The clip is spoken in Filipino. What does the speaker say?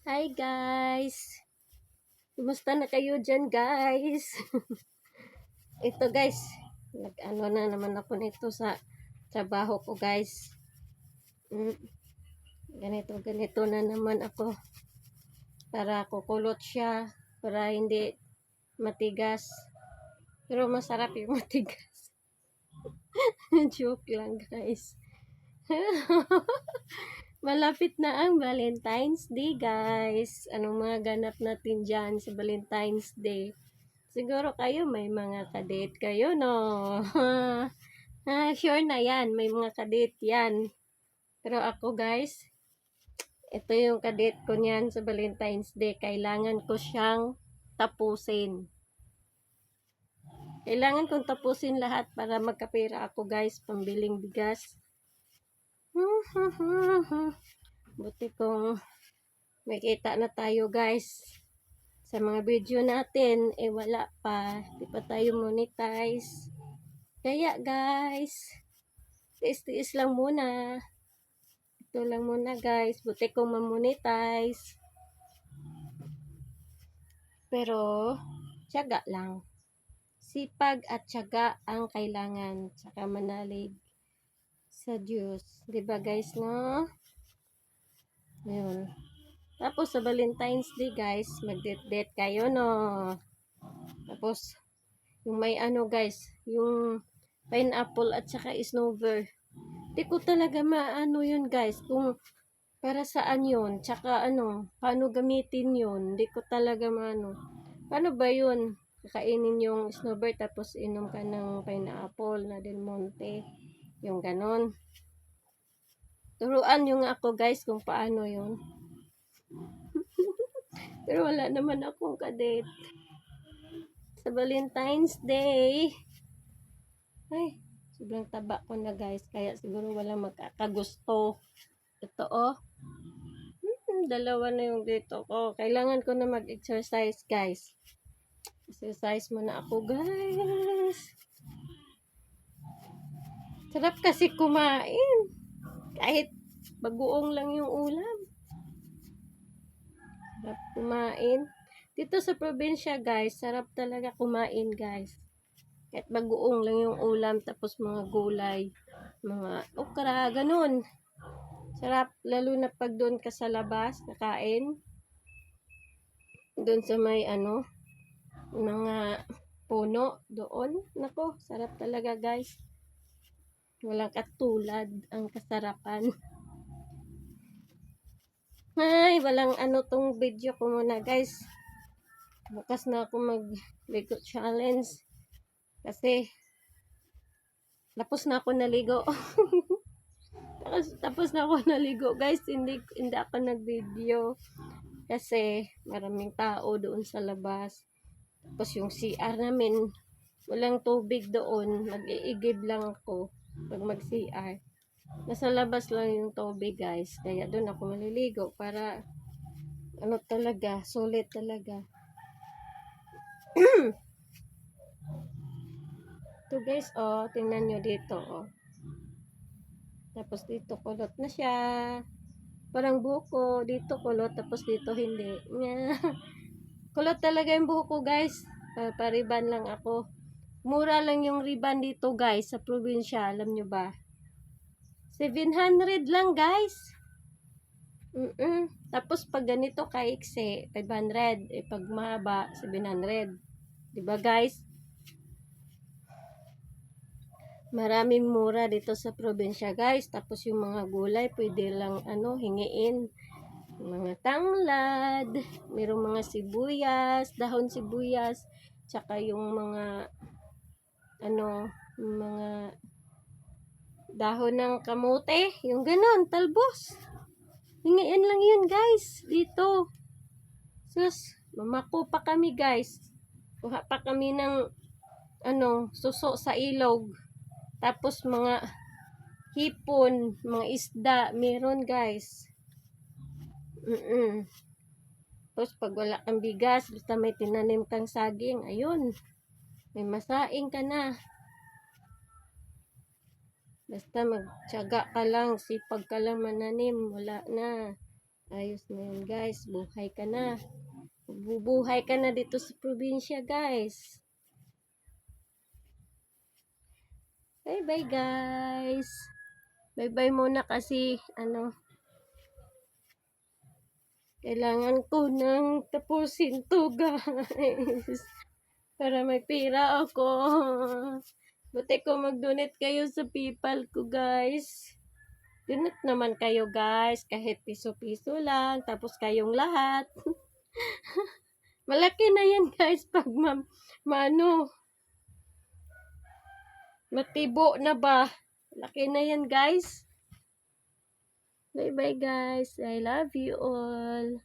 Hi guys! Kumusta na kayo dyan guys? Ito guys, nag-ano na naman ako nito sa trabaho ko guys. Ganito na naman ako. Para kukulot siya, para hindi matigas. Pero masarap yung matigas. Joke lang guys. Malapit na ang Valentine's Day, guys. Anong mga ganap natin dyan sa Valentine's Day? Siguro kayo may mga kadate kayo, no? Sure na yan. May mga kadate yan. Pero ako, guys, ito yung kadate ko niyan sa Valentine's Day. Kailangan ko siyang tapusin. Kailangan kong tapusin lahat para magkapera ako, guys. Pambiling bigas. Buti kong may kita na tayo guys. Sa mga video natin, wala pa. Di pa tayo monetize. Kaya guys, tiis-tiis lang muna. Ito lang muna guys. Buti kong mamonetize. Pero, tiyaga lang. Sipag at tiyaga ang kailangan. Tsaka manalig sa Diyos. Diba guys, no? Ayun. Tapos sa Valentine's Day guys, mag-date-date kayo, no? Tapos, yung may ano guys, yung pineapple at saka snowbird. Di ko talaga maano yun guys, kung para saan yun, tsaka ano, paano gamitin yun. Di ko talaga maano. Paano ba yun? Kakainin yung snowbird tapos inom ka ng pineapple na Del Monte. Yung ganon. Turuan yung ako guys kung paano yun. Pero wala naman akong kadate. Sa Valentine's Day. Ay, sobrang taba ko na guys. Kaya siguro walang magkakagusto. Ito oh. Dalawa na yung dito ko. Kailangan ko na mag-exercise guys. Exercise muna ako guys. Sarap kasi kumain. Kahit bagoong lang yung ulam. Sarap kumain. Dito sa probinsya guys, sarap talaga kumain guys. Kahit bagoong lang yung ulam, tapos mga gulay, mga okra, ganun. Sarap, lalo na pag doon ka sa labas, kakain. Doon sa may ano, mga puno doon. Nako, sarap talaga guys. Walang katulad ang kasarapan. Ay, walang ano tong video ko muna guys. Bukas na ako mag-ligo challenge. Kasi, tapos na ako naligo. tapos na ako naligo guys. Hindi ako nag-video. Kasi, maraming tao doon sa labas. Tapos yung CR namin, walang tubig doon. Mag-iigib lang ako pag mag-CR. Nasa labas lang yung tubig guys. Kaya doon ako maliligo para ano talaga, sulit talaga. Ito guys, oh, tingnan nyo dito, oh. Tapos dito kulot na siya. Parang buko, dito kulot, tapos dito hindi. Kulot talaga yung buko guys. Pariban lang ako. Mura lang yung riban dito guys, sa probinsya, alam nyo ba? 700 lang guys. Tapos pag ganito kaiksi, 500. Pag mahaba, 700. Diba guys? Maraming mura dito sa probinsya guys. Tapos yung mga gulay, pwede lang ano, hingiin. Mga tanglad, mayroong mga sibuyas, dahon sibuyas, tsaka yung mga ano, mga dahon ng kamote, yung ganon, talbos. Hingiin lang yun guys, dito. Sus, mamako pa kami guys. Kuha pa kami ng ano, suso sa ilog. Tapos mga hipon, mga isda, meron guys. Tapos pag wala kang bigas, basta may tinanim kang saging, ayun. May masaing ka na. Basta magtiyaga ka lang, sipag ka lang mananim, wala na. Ayos na yun, guys. Buhay ka na. Bubuhay ka na dito sa probinsya, guys. Bye-bye, guys. Bye-bye muna kasi, kailangan ko nang tapusin to, guys. Para may pera ako. Buti ko mag-donate kayo sa PayPal ko, guys. Donate naman kayo, guys. Kahit piso-piso lang. Tapos kayong lahat. Malaki na yan, guys. Pag matibo na ba? Malaki na yan, guys. Bye-bye, guys. I love you all.